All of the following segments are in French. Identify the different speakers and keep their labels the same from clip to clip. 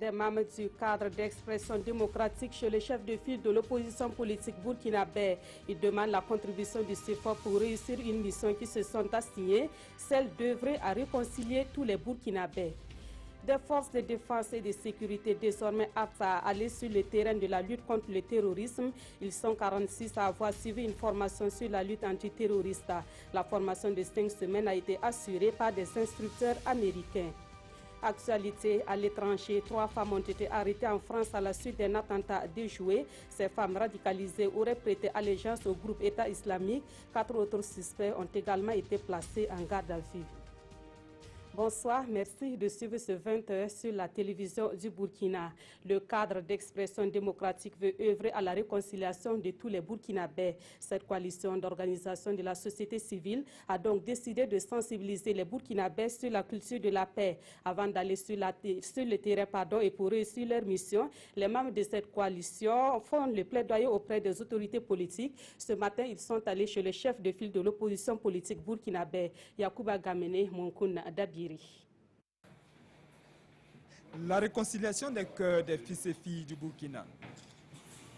Speaker 1: Des membres du cadre d'expression démocratique chez le chef de file de l'opposition politique burkinabé. Ils demandent la contribution du CFA pour réussir une mission qui se sont assignée, celle d'œuvrer à réconcilier tous les Burkinabés. Des forces de défense et de sécurité désormais aptes à aller sur le terrain de la lutte contre le terrorisme. Ils sont 46 à avoir suivi une formation sur la lutte antiterroriste. La formation de 5 semaines a été assurée par des instructeurs américains. Actualité à l'étranger, 3 femmes ont été arrêtées en France à la suite d'un attentat déjoué. Ces femmes radicalisées auraient prêté allégeance au groupe État islamique. 4 autres suspects ont également été placés en garde à vue. Bonsoir, merci de suivre ce 20h sur la télévision du Burkina. Le cadre d'expression démocratique veut œuvrer à la réconciliation de tous les Burkinabés. Cette coalition d'organisations de la société civile a donc décidé de sensibiliser les Burkinabés sur la culture de la paix. Avant d'aller sur le terrain et pour réussir leur mission, les membres de cette coalition font le plaidoyer auprès des autorités politiques. Ce matin, ils sont allés chez le chef de file de l'opposition politique burkinabé, Yacouba Gamene Monkouna Dabi.
Speaker 2: La réconciliation des cœurs des fils et filles du Burkina.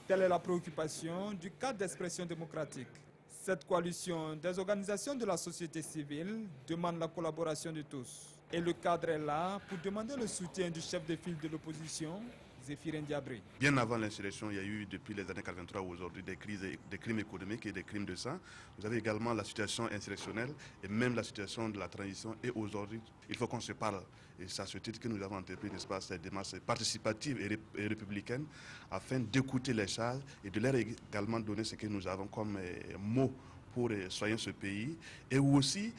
Speaker 2: Telle est la préoccupation du cadre d'expression démocratique. Cette coalition des organisations de la société civile demande la collaboration de tous. Et le cadre est là pour demander le soutien du chef de file de l'opposition, Zéphirin Diabré.
Speaker 3: Bien avant l'insurrection, il y a eu depuis les années 83 aujourd'hui des crimes économiques et des crimes de sang. Vous avez également la situation insurrectionnelle et même la situation de la transition. Et aujourd'hui, il faut qu'on se parle. Et c'est à ce titre que nous avons entrepris, n'est-ce pas, cette démarche participative et républicaine afin d'écouter les charges et de leur également donner ce que nous avons comme mots pour soigner ce pays et aussi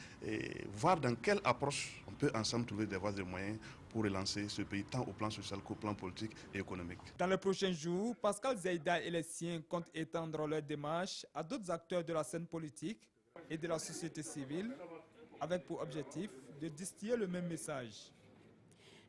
Speaker 3: voir dans quelle approche on peut ensemble trouver des voies et moyens pour relancer ce pays tant au plan social qu'au plan politique et économique.
Speaker 2: Dans les prochains jours, Pascal Zeïda et les siens comptent étendre leur démarche à d'autres acteurs de la scène politique et de la société civile avec pour objectif de distiller le même message.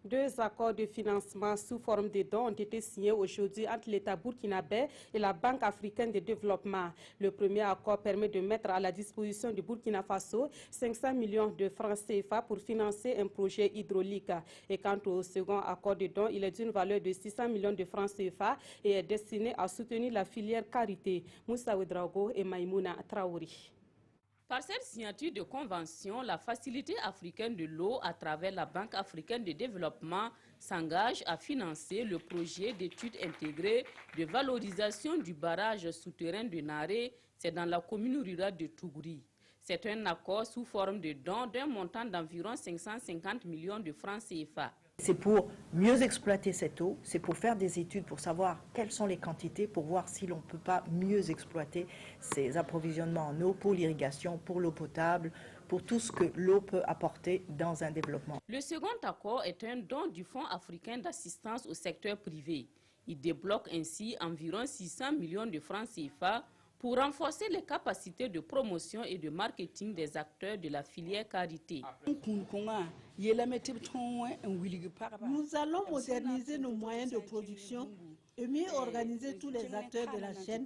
Speaker 1: 2 accords de financement sous forme de dons ont été signés aujourd'hui entre l'État burkinabé et la Banque africaine de développement. Le premier accord permet de mettre à la disposition du Burkina Faso 500 millions de francs CFA pour financer un projet hydraulique. Et quant au second accord de dons, il est d'une valeur de 600 millions de francs CFA et est destiné à soutenir la filière Carité. Moussa Ouedraogo et Maïmouna Traori.
Speaker 4: Par cette signature de convention, la Facilité africaine de l'eau, à travers la Banque africaine de développement, s'engage à financer le projet d'études intégrées de valorisation du barrage souterrain de Naré, c'est dans la commune rurale de Tougouri. C'est un accord sous forme de don d'un montant d'environ 550 millions de francs CFA.
Speaker 5: C'est pour mieux exploiter cette eau, c'est pour faire des études, pour savoir quelles sont les quantités, pour voir si l'on ne peut pas mieux exploiter ces approvisionnements en eau pour l'irrigation, pour l'eau potable, pour tout ce que l'eau peut apporter dans un développement.
Speaker 4: Le second accord est un don du Fonds africain d'assistance au secteur privé. Il débloque ainsi environ 600 millions de francs CFA pour renforcer les capacités de promotion et de marketing des acteurs de la filière Carité.
Speaker 6: Nous allons moderniser nos moyens de production et mieux organiser tous les acteurs de la chaîne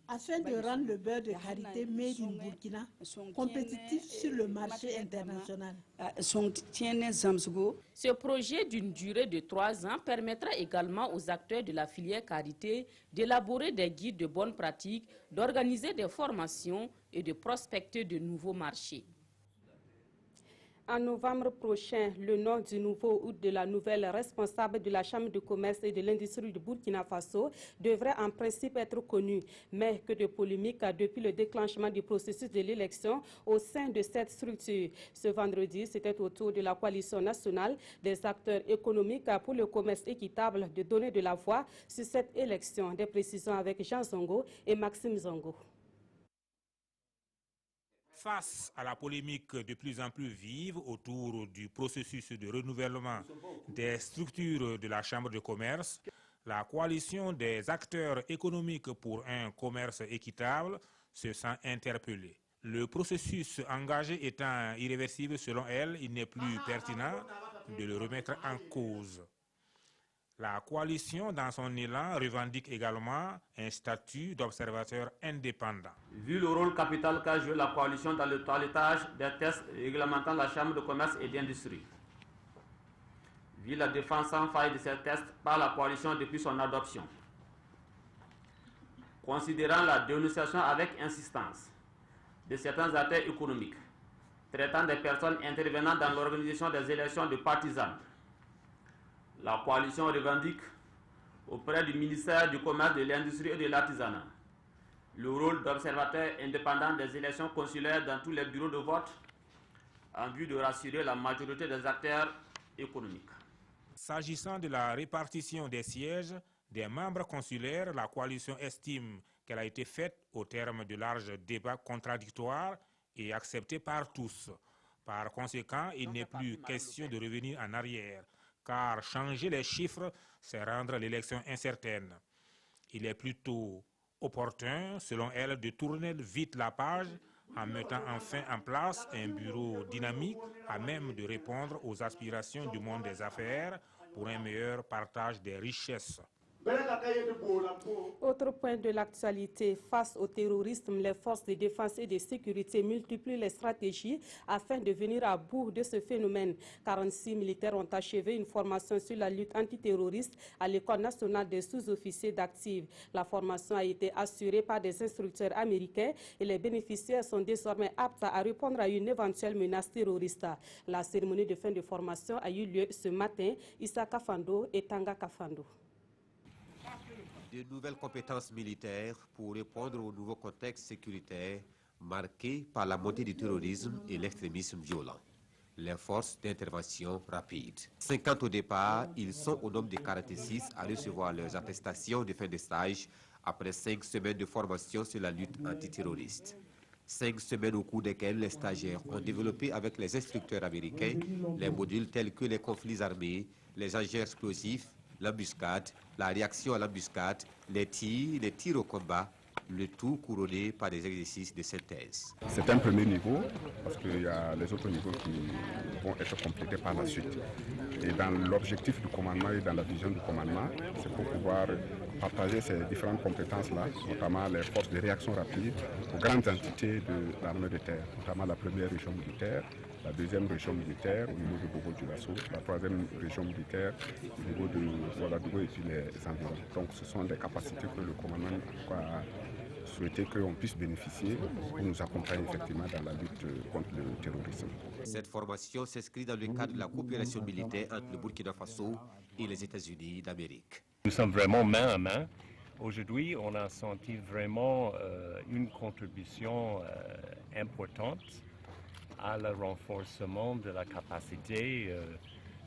Speaker 6: afin de rendre le beurre de Carité made in Burkina compétitif sur le marché international.
Speaker 4: Ce projet d'une durée de 3 ans permettra également aux acteurs de la filière Carité d'élaborer des guides de bonnes pratiques, d'organiser des formations et de prospecter de nouveaux marchés.
Speaker 1: En novembre prochain, le nom du nouveau ou de la nouvelle responsable de la Chambre de commerce et de l'industrie du Burkina Faso devrait en principe être connu. Mais que de polémiques depuis le déclenchement du processus de l'élection au sein de cette structure. Ce vendredi, c'était au tour de la coalition nationale des acteurs économiques pour le commerce équitable de donner de la voix sur cette élection. Des précisions avec Jean Zongo et Maxime Zongo.
Speaker 7: Face à la polémique de plus en plus vive autour du processus de renouvellement des structures de la Chambre de commerce, la coalition des acteurs économiques pour un commerce équitable se sent interpellée. Le processus engagé étant irréversible selon elle, il n'est plus pertinent de le remettre en cause. La coalition, dans son élan, revendique également un statut d'observateur indépendant.
Speaker 8: Vu le rôle capital qu'a joué la coalition dans le toilettage des tests réglementant la Chambre de commerce et d'industrie, vu la défense sans faille de ces textes par la coalition depuis son adoption. Considérant la dénonciation avec insistance de certains acteurs économiques, traitant des personnes intervenant dans l'organisation des élections de partisans, la coalition revendique auprès du ministère du Commerce, de l'Industrie et de l'Artisanat le rôle d'observateur indépendant des élections consulaires dans tous les bureaux de vote en vue de rassurer la majorité des acteurs économiques.
Speaker 7: S'agissant de la répartition des sièges des membres consulaires, la coalition estime qu'elle a été faite au terme de larges débats contradictoires et acceptés par tous. Par conséquent, il n'est plus question de revenir en arrière, car changer les chiffres, c'est rendre l'élection incertaine. Il est plutôt opportun, selon elle, de tourner vite la page en mettant enfin en place un bureau dynamique à même de répondre aux aspirations du monde des affaires pour un meilleur partage des richesses.
Speaker 1: Autre point de l'actualité, face au terrorisme, les forces de défense et de sécurité multiplient les stratégies afin de venir à bout de ce phénomène. 46 militaires ont achevé une formation sur la lutte antiterroriste à l'École nationale des sous-officiers d'active. La formation a été assurée par des instructeurs américains et les bénéficiaires sont désormais aptes à répondre à une éventuelle menace terroriste. La cérémonie de fin de formation a eu lieu ce matin. Issa Kafando et Tanga Kafando.
Speaker 9: De nouvelles compétences militaires pour répondre au nouveau contexte sécuritaire marqué par la montée du terrorisme et l'extrémisme violent. Les forces d'intervention rapide. 50 au départ, ils sont au nombre de 46 à recevoir leurs attestations de fin de stage après 5 semaines de formation sur la lutte antiterroriste. 5 semaines au cours desquelles les stagiaires ont développé avec les instructeurs américains les modules tels que les conflits armés, les engins explosifs, l'embuscade, la réaction à l'embuscade, les tirs au combat, le tout couronné par des exercices de synthèse.
Speaker 10: C'est un premier niveau, parce qu'il y a les autres niveaux qui vont être complétés par la suite. Et dans l'objectif du commandement et dans la vision du commandement, c'est pour pouvoir partager ces différentes compétences-là, notamment les forces de réaction rapide aux grandes entités de l'armée de terre, notamment la première région militaire, la deuxième région militaire au niveau de Bobo-Dioulasso, la troisième région militaire au niveau de Ouagadougou et puis les environs. Donc ce sont des capacités que le commandement a souhaité qu'on puisse bénéficier pour nous accompagner effectivement dans la lutte contre le terrorisme.
Speaker 9: Cette formation s'inscrit dans le cadre de la coopération militaire entre le Burkina Faso et les États-Unis d'Amérique.
Speaker 11: Nous sommes vraiment main à main. Aujourd'hui, on a senti vraiment une contribution importante à le renforcement de la capacité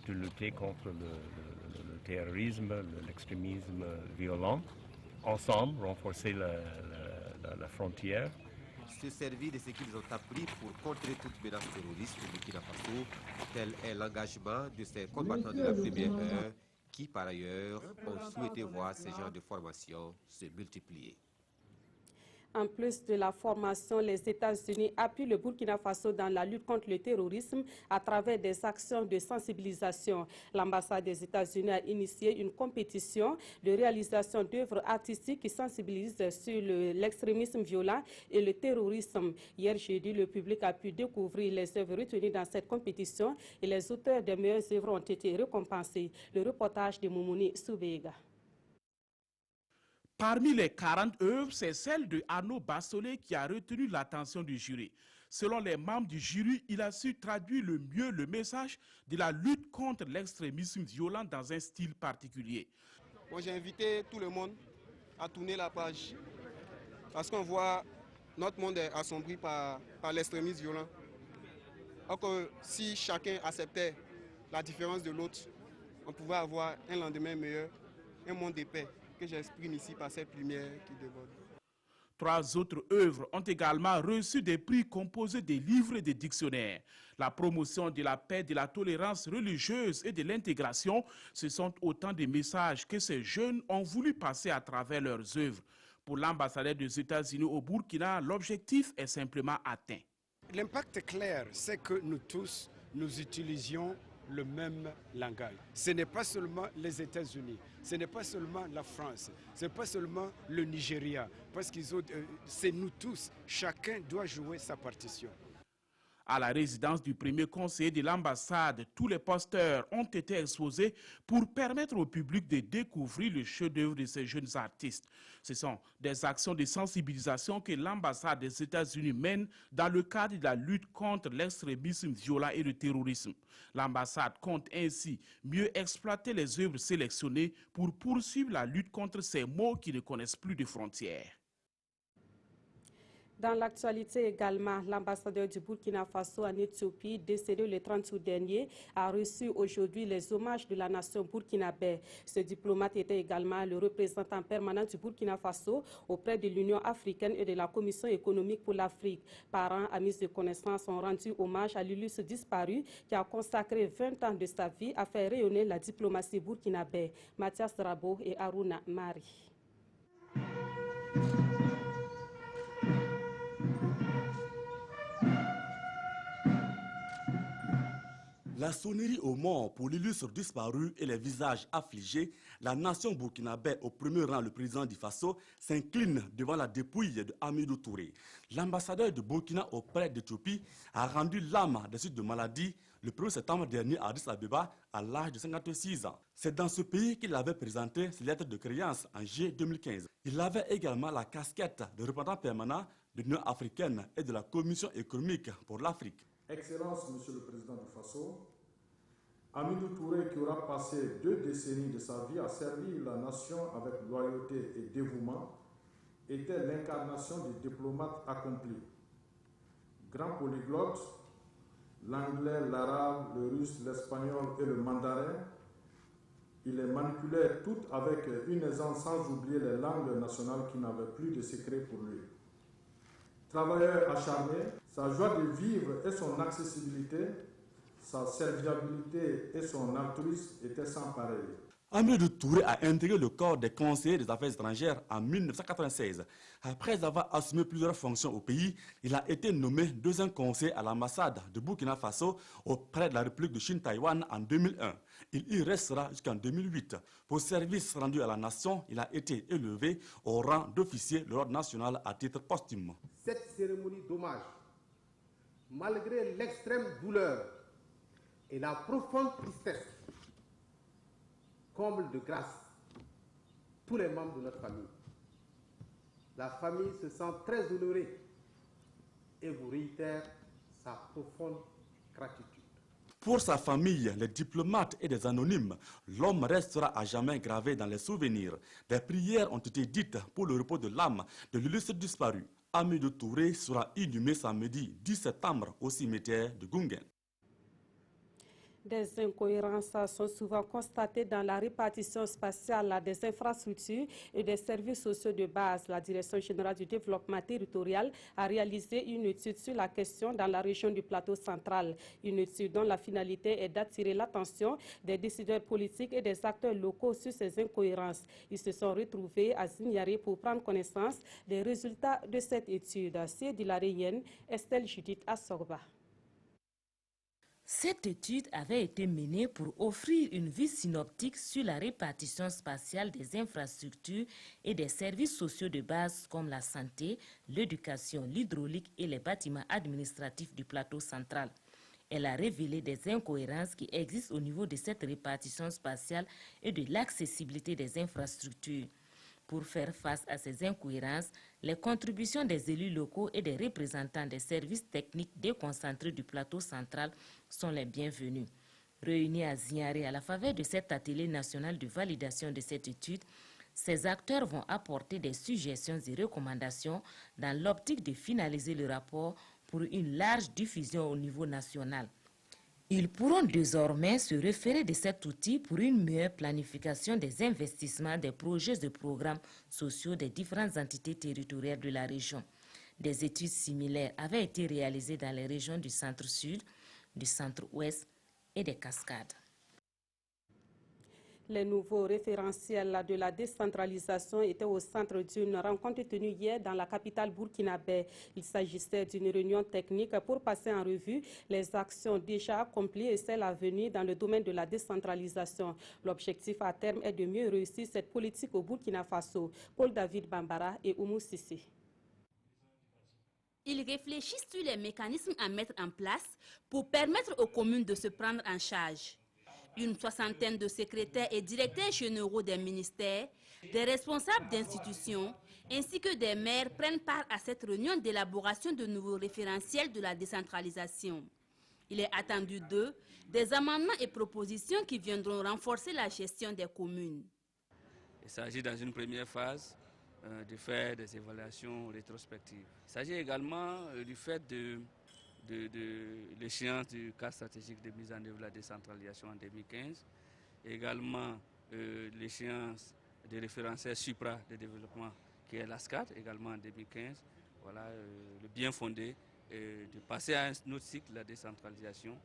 Speaker 11: de lutter contre le terrorisme, l'extrémisme violent. Ensemble, renforcer la frontière.
Speaker 9: Se servir de ce qu'ils ont appris pour contrer toute menace terroriste au Burkina Faso, tel est l'engagement de ces combattants de la première heure qui, par ailleurs, ont souhaité voir ces genres de formations se multiplier.
Speaker 1: En plus de la formation, les États-Unis appuient le Burkina Faso dans la lutte contre le terrorisme à travers des actions de sensibilisation. L'ambassade des États-Unis a initié une compétition de réalisation d'œuvres artistiques qui sensibilisent sur l'extrémisme violent et le terrorisme. Hier jeudi, le public a pu découvrir les œuvres retenues dans cette compétition et les auteurs des meilleures œuvres ont été récompensés. Le reportage de Moumouni Soubega.
Speaker 12: Parmi les 40 œuvres, c'est celle de Arnaud Bassolé qui a retenu l'attention du jury. Selon les membres du jury, il a su traduire le mieux le message de la lutte contre l'extrémisme violent dans un style particulier.
Speaker 13: Moi, j'ai invité tout le monde à tourner la page parce qu'on voit notre monde est assombri par l'extrémisme violent. Alors que si chacun acceptait la différence de l'autre, on pouvait avoir un lendemain meilleur, un monde de paix que j'exprime ici par cette lumière qui déborde.
Speaker 12: 3 autres œuvres ont également reçu des prix composés des livres et des dictionnaires. La promotion de la paix, de la tolérance religieuse et de l'intégration, ce sont autant de messages que ces jeunes ont voulu passer à travers leurs œuvres. Pour l'ambassadeur des États-Unis au Burkina, l'objectif est simplement atteint.
Speaker 14: L'impact clair, c'est que nous tous, nous utilisions le même langage. Ce n'est pas seulement les États-Unis, ce n'est pas seulement la France, ce n'est pas seulement le Nigeria, parce qu'ils ont, c'est nous tous, chacun doit jouer sa partition.
Speaker 12: À la résidence du premier conseiller de l'ambassade, tous les posters ont été exposés pour permettre au public de découvrir le chef-d'œuvre de ces jeunes artistes. Ce sont des actions de sensibilisation que l'ambassade des États-Unis mène dans le cadre de la lutte contre l'extrémisme violent et le terrorisme. L'ambassade compte ainsi mieux exploiter les œuvres sélectionnées pour poursuivre la lutte contre ces maux qui ne connaissent plus de frontières.
Speaker 1: Dans l'actualité également, l'ambassadeur du Burkina Faso en Éthiopie, décédé le 30 août dernier, a reçu aujourd'hui les hommages de la nation burkinabé. Ce diplomate était également le représentant permanent du Burkina Faso auprès de l'Union africaine et de la Commission économique pour l'Afrique. Parents, amis de connaissances ont rendu hommage à l'illustre disparu qui a consacré 20 ans de sa vie à faire rayonner la diplomatie burkinabé. Mathias Rabo et Aruna Mari.
Speaker 15: La sonnerie au mort pour l'illustre disparu et les visages affligés, la nation burkinabé, au premier rang le président du Faso, s'incline devant la dépouille de Hamidou Touré. L'ambassadeur de Burkina auprès d'Éthiopie a rendu l'âme des suites de maladie le 1er septembre dernier à Addis Abeba à l'âge de 56 ans. C'est dans ce pays qu'il avait présenté ses lettres de créance en juillet 2015. Il avait également la casquette de représentant permanent de l'Union africaine et de la Commission économique pour l'Afrique.
Speaker 16: Excellence, Monsieur le Président du Faso, Hamidou Touré, qui aura passé 2 décennies de sa vie à servir la nation avec loyauté et dévouement, était l'incarnation du diplomate accompli. Grand polyglotte, l'anglais, l'arabe, le russe, l'espagnol et le mandarin, il les manipulait toutes avec une aisance sans oublier les langues nationales qui n'avaient plus de secret pour lui. Travailleur acharné, sa joie de vivre et son accessibilité, sa serviabilité et son altruisme étaient sans pareil.
Speaker 15: Hamidou Touré a intégré le corps des conseillers des affaires étrangères en 1996. Après avoir assumé plusieurs fonctions au pays, il a été nommé 2e conseiller à l'ambassade de Burkina Faso auprès de la République de Chine-Taïwan en 2001. Il y restera jusqu'en 2008. Pour service rendu à la nation, il a été élevé au rang d'officier de l'ordre national à titre posthume.
Speaker 17: Cette cérémonie d'hommage, malgré l'extrême douleur et la profonde tristesse, comble de grâce tous les membres de notre famille. La famille se sent très honorée et vous réitère sa profonde gratitude.
Speaker 15: Pour sa famille, les diplomates et les anonymes, l'homme restera à jamais gravé dans les souvenirs. Des prières ont été dites pour le repos de l'âme de l'illustre disparu. Hamidou Touré sera inhumé samedi 10 septembre au cimetière de Gungen.
Speaker 1: Des incohérences sont souvent constatées dans la répartition spatiale des infrastructures et des services sociaux de base. La Direction générale du développement territorial a réalisé une étude sur la question dans la région du plateau central. Une étude dont la finalité est d'attirer l'attention des décideurs politiques et des acteurs locaux sur ces incohérences. Ils se sont retrouvés à Zignaré pour prendre connaissance des résultats de cette étude. C'est de la Réunienne, Estelle Judith Assorba.
Speaker 18: Cette étude avait été menée pour offrir une vue synoptique sur la répartition spatiale des infrastructures et des services sociaux de base comme la santé, l'éducation, l'hydraulique et les bâtiments administratifs du plateau central. Elle a révélé des incohérences qui existent au niveau de cette répartition spatiale et de l'accessibilité des infrastructures. Pour faire face à ces incohérences, les contributions des élus locaux et des représentants des services techniques déconcentrés du plateau central sont les bienvenus. Réunis à Zignaré à la faveur de cet atelier national de validation de cette étude, ces acteurs vont apporter des suggestions et recommandations dans l'optique de finaliser le rapport pour une large diffusion au niveau national. Ils pourront désormais se référer de cet outil pour une meilleure planification des investissements des projets et programmes sociaux des différentes entités territoriales de la région. Des études similaires avaient été réalisées dans les régions du centre-sud, du centre-ouest et des Cascades.
Speaker 1: Les nouveaux référentiels de la décentralisation étaient au centre d'une rencontre tenue hier dans la capitale burkinabé. Il s'agissait d'une réunion technique pour passer en revue les actions déjà accomplies et celles à venir dans le domaine de la décentralisation. L'objectif à terme est de mieux réussir cette politique au Burkina Faso. Paul David Bambara et Oumou Sissi.
Speaker 19: Ils réfléchissent sur les mécanismes à mettre en place pour permettre aux communes de se prendre en charge. Une soixantaine de secrétaires et directeurs généraux des ministères, des responsables d'institutions, ainsi que des maires prennent part à cette réunion d'élaboration de nouveaux référentiels de la décentralisation. Il est attendu d'eux des amendements et propositions qui viendront renforcer la gestion des communes.
Speaker 20: Il s'agit dans une première phase de faire des évaluations rétrospectives. Il s'agit également du fait de l'échéance du cadre stratégique de mise en œuvre de la décentralisation en 2015, également l'échéance des référentiels supra de développement qui est l'ASCAD, également en 2015. Voilà le bien fondé de passer à un autre cycle de la décentralisation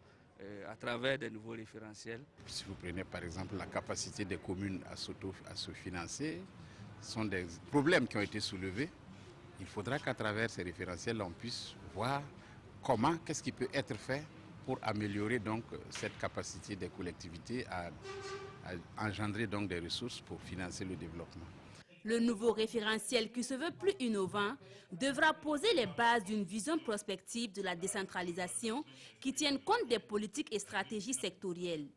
Speaker 20: à travers des nouveaux référentiels.
Speaker 21: Si vous prenez par exemple la capacité des communes à se financer, ce sont des problèmes qui ont été soulevés. Il faudra qu'à travers ces référentiels, on puisse voir qu'est-ce qui peut être fait pour améliorer donc cette capacité des collectivités à engendrer donc des ressources pour financer le développement.
Speaker 19: Le nouveau référentiel, qui se veut plus innovant, devra poser les bases d'une vision prospective de la décentralisation qui tienne compte des politiques et stratégies sectorielles.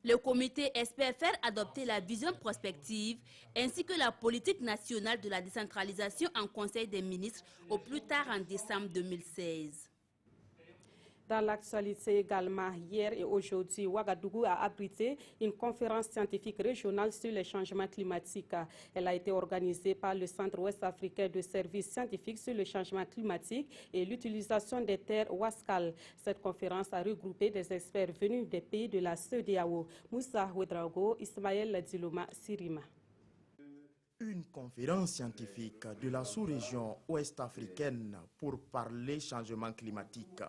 Speaker 19: Le comité espère faire adopter la vision prospective ainsi que la politique nationale de la décentralisation en Conseil des ministres au plus tard en décembre 2016.
Speaker 1: Dans l'actualité également, hier et aujourd'hui, Ouagadougou a abrité une conférence scientifique régionale sur les changements climatiques. Elle a été organisée par le Centre ouest-africain de services scientifiques sur le changement climatique et l'utilisation des terres Ouaskal. Cette conférence a regroupé des experts venus des pays de la CEDEAO. Moussa Ouedraogo, Ismaël Diloma, Sirima.
Speaker 22: Une conférence scientifique de la sous-région ouest-africaine pour parler changement climatique.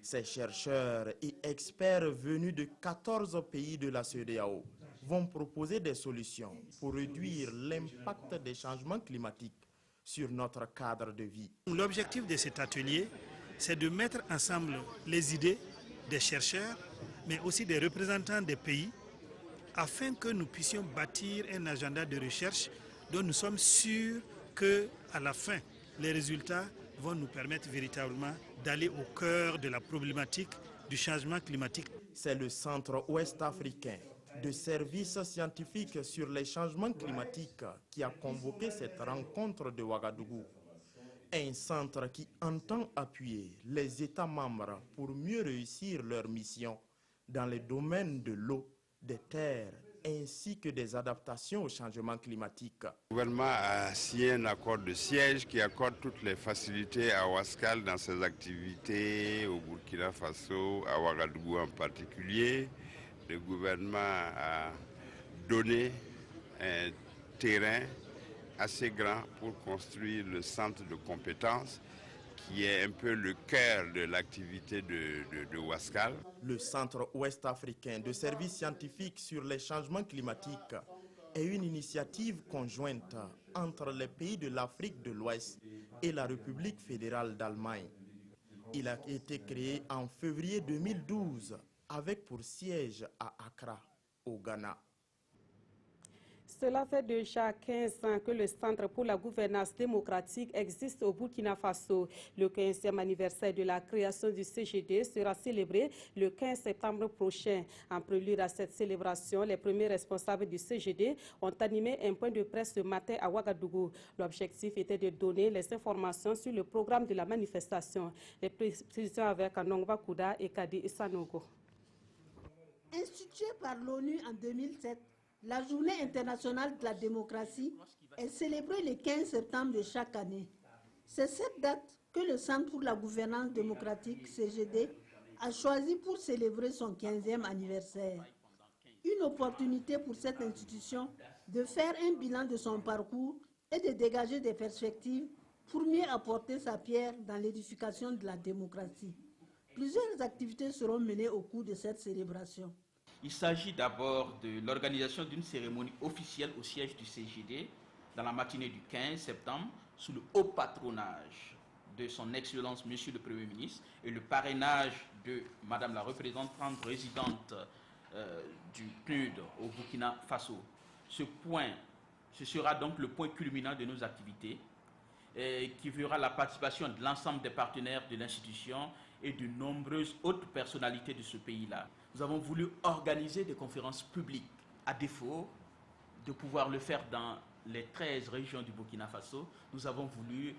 Speaker 22: Ces chercheurs et experts venus de 14 pays de la CEDEAO vont proposer des solutions pour réduire l'impact des changements climatiques sur notre cadre de vie.
Speaker 23: L'objectif de cet atelier, c'est de mettre ensemble les idées des chercheurs, mais aussi des représentants des pays, afin que nous puissions bâtir un agenda de recherche dont nous sommes sûrs qu'à la fin, les résultats vont nous permettre véritablement d'aller au cœur de la problématique du changement climatique.
Speaker 22: C'est le Centre ouest-africain de services scientifiques sur les changements climatiques qui a convoqué cette rencontre de Ouagadougou. Un centre qui entend appuyer les États membres pour mieux réussir leur mission dans les domaines de l'eau, des terres, ainsi que des adaptations au changement climatique.
Speaker 24: Le gouvernement a signé un accord de siège qui accorde toutes les facilités à Ouaskal dans ses activités, au Burkina Faso, à Ouagadougou en particulier. Le gouvernement a donné un terrain assez grand pour construire le centre de compétences qui est un peu le cœur de l'activité de Ouaskal.
Speaker 22: Le Centre ouest-africain de services scientifiques sur les changements climatiques est une initiative conjointe entre les pays de l'Afrique de l'Ouest et la République fédérale d'Allemagne. Il a été créé en février 2012 avec pour siège à Accra, au Ghana.
Speaker 1: Cela fait déjà 15 ans que le Centre pour la gouvernance démocratique existe au Burkina Faso. Le 15e anniversaire de la création du CGD sera célébré le 15 septembre prochain. En prélude à cette célébration, les premiers responsables du CGD ont animé un point de presse ce matin à Ouagadougou. L'objectif était de donner les informations sur le programme de la manifestation. Les précisions avec Nongba Kouda et Kadi Sanogo.
Speaker 6: Instituée par l'ONU en 2007, la Journée internationale de la démocratie est célébrée le 15 septembre de chaque année. C'est cette date que le Centre pour la gouvernance démocratique, CGD, a choisi pour célébrer son 15e anniversaire. Une opportunité pour cette institution de faire un bilan de son parcours et de dégager des perspectives pour mieux apporter sa pierre dans l'édification de la démocratie. Plusieurs activités seront menées au cours de cette célébration.
Speaker 25: Il s'agit d'abord de l'organisation d'une cérémonie officielle au siège du CGD dans la matinée du 15 septembre sous le haut patronage de son Excellence Monsieur le Premier ministre et le parrainage de Madame la représentante résidente du PNUD au Burkina Faso. Ce sera donc le point culminant de nos activités. qui verra la participation de l'ensemble des partenaires de l'institution et de nombreuses autres personnalités de ce pays-là. Nous avons voulu organiser des conférences publiques, à défaut de pouvoir le faire dans les 13 régions du Burkina Faso. Nous avons voulu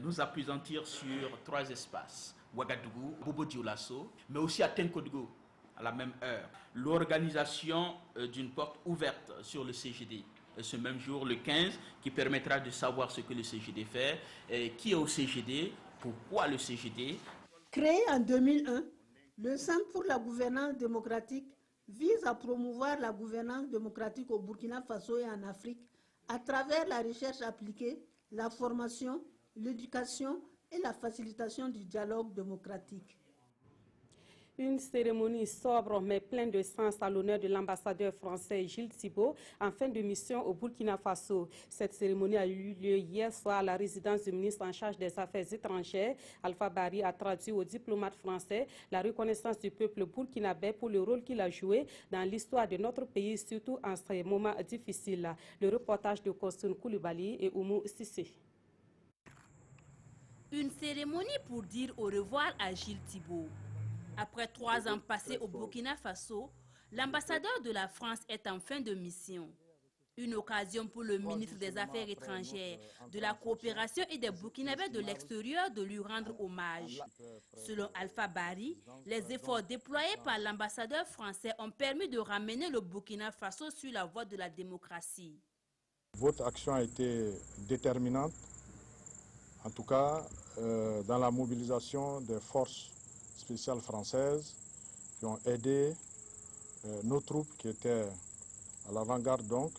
Speaker 25: nous appesantir sur 3 espaces, Ouagadougou, Bobo-Dioulasso, mais aussi à Tenkodgo, à la même heure. L'organisation d'une porte ouverte sur le CGD, ce même jour, le 15, qui permettra de savoir ce que le CGD fait, qui est au CGD, pourquoi le CGD.
Speaker 6: Créé en 2001, le Centre pour la gouvernance démocratique vise à promouvoir la gouvernance démocratique au Burkina Faso et en Afrique à travers la recherche appliquée, la formation, l'éducation et la facilitation du dialogue démocratique.
Speaker 1: Une cérémonie sobre mais pleine de sens à l'honneur de l'ambassadeur français Gilles Thibault en fin de mission au Burkina Faso. Cette cérémonie a eu lieu hier soir à la résidence du ministre en charge des Affaires étrangères. Alpha Bari a traduit aux diplomates français la reconnaissance du peuple burkinabé pour le rôle qu'il a joué dans l'histoire de notre pays, surtout en ces moments difficiles. Le reportage de Kostoun Koulibaly et Oumou Sissé.
Speaker 19: Une cérémonie pour dire au revoir à Gilles Thibault. Après 3 ans passés au Burkina Faso, l'ambassadeur de la France est en fin de mission. Une occasion pour le ministre des Affaires étrangères, de la coopération et des Burkinabés de l'extérieur de lui rendre hommage. Selon Alpha Bari, les efforts déployés par l'ambassadeur français ont permis de ramener le Burkina Faso sur la voie de la démocratie.
Speaker 16: Votre action a été déterminante, en tout cas dans la mobilisation des forces spéciales françaises qui ont aidé nos troupes qui étaient à l'avant-garde donc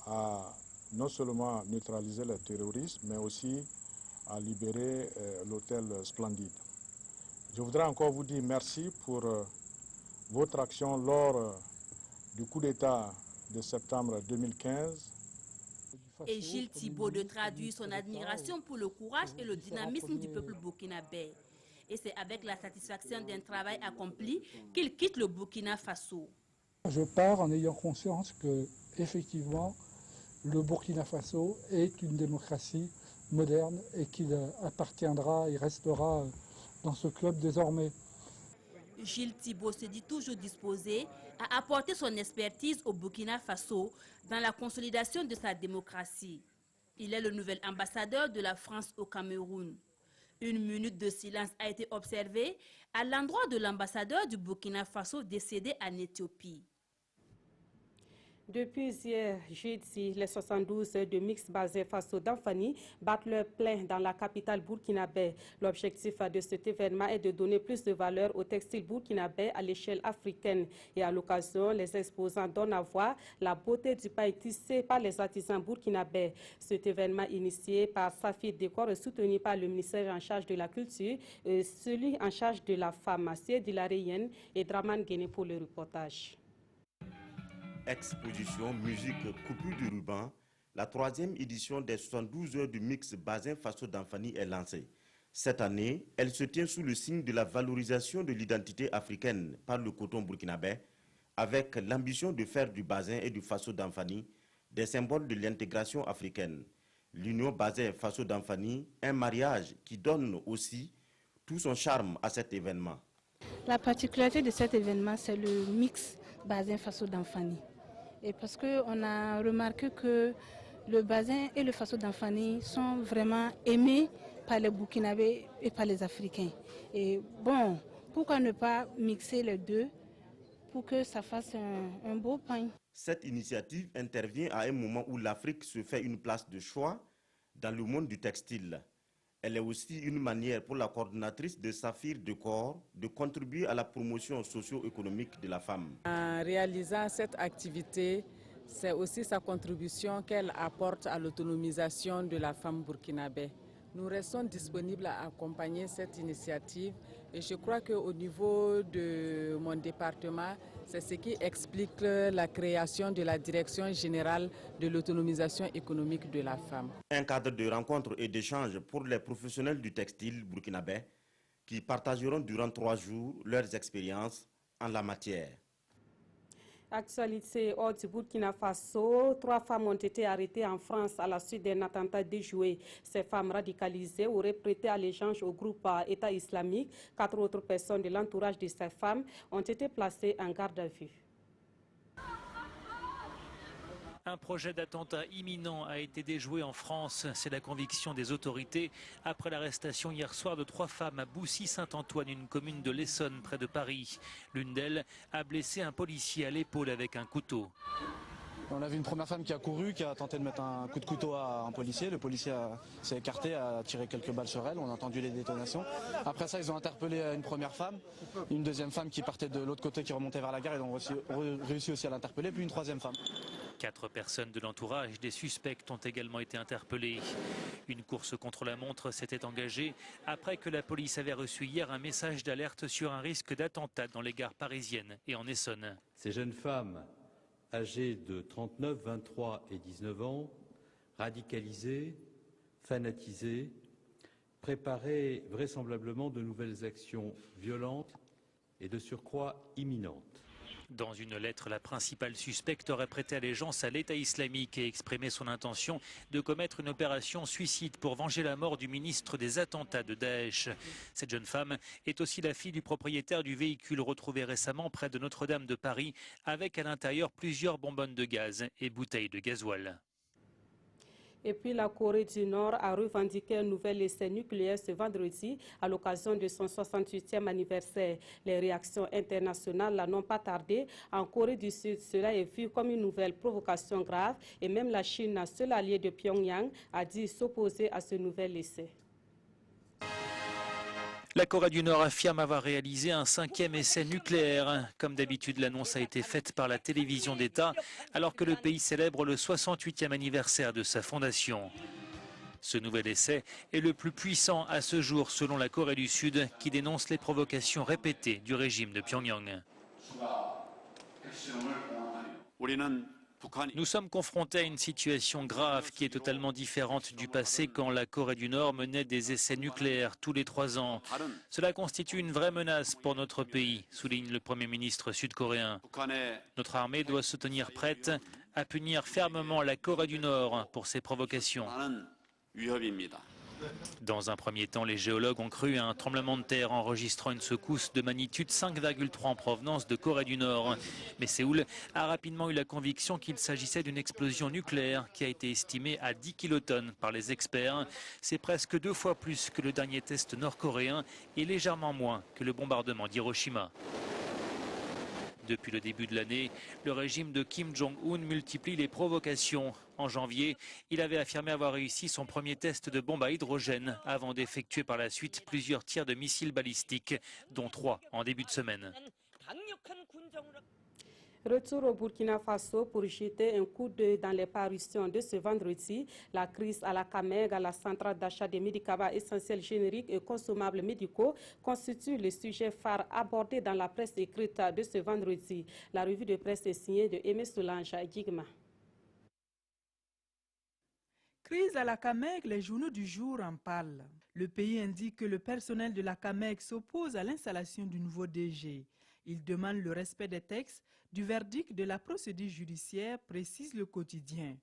Speaker 16: à non seulement neutraliser les terroristes mais aussi à libérer l'hôtel Splendide. Je voudrais encore vous dire merci pour votre action lors du coup d'État de septembre 2015.
Speaker 19: Et Gilles Thibault de traduire son admiration pour le courage et le dynamisme du peuple burkinabé. Et c'est avec la satisfaction d'un travail accompli qu'il quitte le Burkina Faso.
Speaker 2: Je pars en ayant conscience que, effectivement, le Burkina Faso est une démocratie moderne et qu'il appartiendra et restera dans ce club désormais.
Speaker 19: Gilles Thibault se dit toujours disposé à apporter son expertise au Burkina Faso dans la consolidation de sa démocratie. Il est le nouvel ambassadeur de la France au Cameroun. Une minute de silence a été observée à l'endroit de l'ambassadeur du Burkina Faso décédé en Éthiopie.
Speaker 1: Depuis hier jeudi, les 72 de Mix Bazin Faso d'Anfani battent leur plein dans la capitale burkinabé. L'objectif de cet événement est de donner plus de valeur au textile burkinabé à l'échelle africaine. Et à l'occasion, les exposants donnent à voir la beauté du pain tissé par les artisans burkinabés. Cet événement initié par Safi Décor, soutenu par le ministère en charge de la culture, celui en charge de la femme, Siedi Lareyenne et Draman Guéné pour le reportage.
Speaker 3: Exposition, musique, coupure de ruban, la 3e édition des 72 heures du Mix Bazin Faso d'Anfani est lancée. Cette année, elle se tient sous le signe de la valorisation de l'identité africaine par le coton burkinabé, avec l'ambition de faire du Bazin et du Faso d'Anfani des symboles de l'intégration africaine. L'union Bazin Faso d'Anfani, un mariage qui donne aussi tout son charme à cet événement.
Speaker 4: La particularité de cet événement, c'est le Mix Bazin Faso d'Anfani. Et parce qu'on a remarqué que le Bazin et le Faso d'Anfani sont vraiment aimés par les Burkinabés et par les Africains. Et bon, pourquoi ne pas mixer les deux pour que ça fasse un beau pain?
Speaker 3: Cette initiative intervient à un moment où l'Afrique se fait une place de choix dans le monde du textile. Elle est aussi une manière pour la coordonnatrice de Safir Décor de contribuer à la promotion socio-économique de la femme.
Speaker 5: En réalisant cette activité, c'est aussi sa contribution qu'elle apporte à l'autonomisation de la femme burkinabé. Nous restons disponibles à accompagner cette initiative et je crois qu'au niveau de mon département, c'est ce qui explique la création de la Direction générale de l'autonomisation économique de la femme.
Speaker 3: Un cadre de rencontres et d'échanges pour les professionnels du textile burkinabé qui partageront durant 3 jours leurs expériences en la matière.
Speaker 1: Actualité hors du Burkina Faso, 3 femmes ont été arrêtées en France à la suite d'un attentat déjoué. Ces femmes radicalisées auraient prêté allégeance au groupe État islamique. 4 autres personnes de l'entourage de ces femmes ont été placées en garde à vue.
Speaker 7: Un projet d'attentat imminent a été déjoué en France. C'est la conviction des autorités après l'arrestation hier soir de 3 femmes à Boussy-Saint-Antoine, une commune de l'Essonne près de Paris. L'une d'elles a blessé un policier à l'épaule avec un couteau.
Speaker 8: On a vu une première femme qui a couru, qui a tenté de mettre un coup de couteau à un policier. Le policier s'est écarté, a tiré quelques balles sur elle. On a entendu les détonations. Après ça, ils ont interpellé une première femme, une deuxième femme qui partait de l'autre côté, qui remontait vers la gare. Ils ont réussi aussi à l'interpeller, puis une troisième femme.
Speaker 7: 4 personnes de l'entourage des suspects ont également été interpellées. Une course contre la montre s'était engagée après que la police avait reçu hier un message d'alerte sur un risque d'attentat dans les gares parisiennes et en Essonne.
Speaker 9: Ces jeunes femmes âgées de 39, 23 et 19 ans, radicalisées, fanatisées, préparaient vraisemblablement de nouvelles actions violentes et de surcroît imminentes.
Speaker 7: Dans une lettre, la principale suspecte aurait prêté allégeance à l'État islamique et exprimé son intention de commettre une opération suicide pour venger la mort du ministre des attentats de Daesh. Cette jeune femme est aussi la fille du propriétaire du véhicule retrouvé récemment près de Notre-Dame de Paris, avec à l'intérieur plusieurs bonbonnes de gaz et bouteilles de gasoil.
Speaker 1: Et puis la Corée du Nord a revendiqué un nouvel essai nucléaire ce vendredi à l'occasion de son 68e anniversaire. Les réactions internationales n'ont pas tardé. En Corée du Sud, cela est vu comme une nouvelle provocation grave et même la Chine, seul allié de Pyongyang, a dit s'opposer à ce nouvel essai.
Speaker 7: La Corée du Nord affirme avoir réalisé un 5e essai nucléaire. Comme d'habitude, l'annonce a été faite par la télévision d'État alors que le pays célèbre le 68e anniversaire de sa fondation. Ce nouvel essai est le plus puissant à ce jour selon la Corée du Sud qui dénonce les provocations répétées du régime de Pyongyang. Nous sommes confrontés à une situation grave qui est totalement différente du passé quand la Corée du Nord menait des essais nucléaires tous les 3 ans. Cela constitue une vraie menace pour notre pays, souligne le Premier ministre sud-coréen. Notre armée doit se tenir prête à punir fermement la Corée du Nord pour ses provocations. Dans un premier temps, les géologues ont cru à un tremblement de terre enregistrant une secousse de magnitude 5,3 en provenance de Corée du Nord. Mais Séoul a rapidement eu la conviction qu'il s'agissait d'une explosion nucléaire qui a été estimée à 10 kilotonnes par les experts. C'est presque 2 fois plus que le dernier test nord-coréen et légèrement moins que le bombardement d'Hiroshima. Depuis le début de l'année, le régime de Kim Jong-un multiplie les provocations. En janvier, il avait affirmé avoir réussi son premier test de bombe à hydrogène avant d'effectuer par la suite plusieurs tirs de missiles balistiques, dont 3 en début de semaine.
Speaker 1: Retour au Burkina Faso pour jeter un coup d'œil dans les parutions de ce vendredi. La crise à la CAMEG, à la centrale d'achat des médicaments essentiels génériques et consommables médicaux, constitue le sujet phare abordé dans la presse écrite de ce vendredi. La revue de presse est signée de Aimé Solange Guigma.
Speaker 10: Crise à la CAMEG, les journaux du jour en parlent. Le pays indique que le personnel de la CAMEG s'oppose à l'installation du nouveau DG. Il demande le respect des textes, du verdict de la procédure judiciaire, précise le quotidien.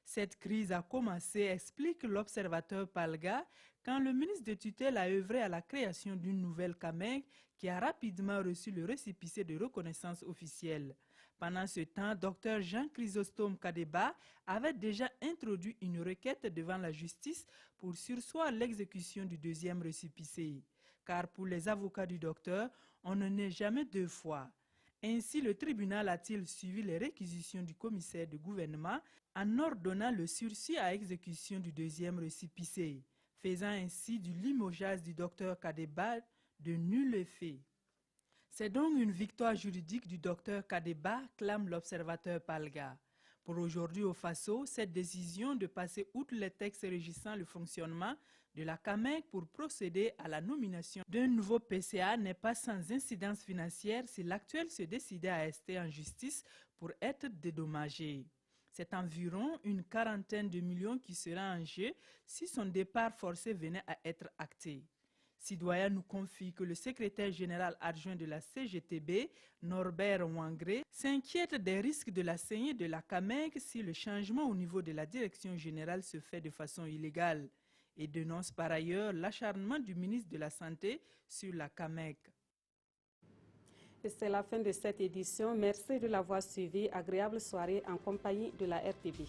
Speaker 10: Cette crise a commencé, explique l'observateur Palga, quand le ministre de tutelle a œuvré à la création d'une nouvelle CAMEG qui a rapidement reçu le récépissé de reconnaissance officielle. Pendant ce temps, Dr Jean Chrysostome Kadeba avait déjà introduit une requête devant la justice pour surseoir l'exécution du 2e récépissé. Car pour les avocats du docteur, on ne naît jamais 2 fois. Ainsi, le tribunal a-t-il suivi les réquisitions du commissaire de gouvernement en ordonnant le sursis à exécution du 2e récépissé, faisant ainsi du limogeage du docteur Kadeba de nul effet. C'est donc une victoire juridique du docteur Kadeba, clame l'observateur Palga. Pour aujourd'hui au Faso, cette décision de passer outre les textes régissant le fonctionnement de la CAMEG pour procéder à la nomination d'un nouveau PCA n'est pas sans incidence financière si l'actuel se décidait à rester en justice pour être dédommagé. C'est environ une 40aine de millions qui sera en jeu si son départ forcé venait à être acté. Sidoya nous confie que le secrétaire général adjoint de la CGTB, Norbert Wangré, s'inquiète des risques de la saignée de la CAMEG si le changement au niveau de la direction générale se fait de façon illégale et dénonce par ailleurs l'acharnement du ministre de la Santé sur la CAMEG.
Speaker 1: Et c'est la fin de cette édition. Merci de l'avoir suivi. Agréable soirée en compagnie de la RTB.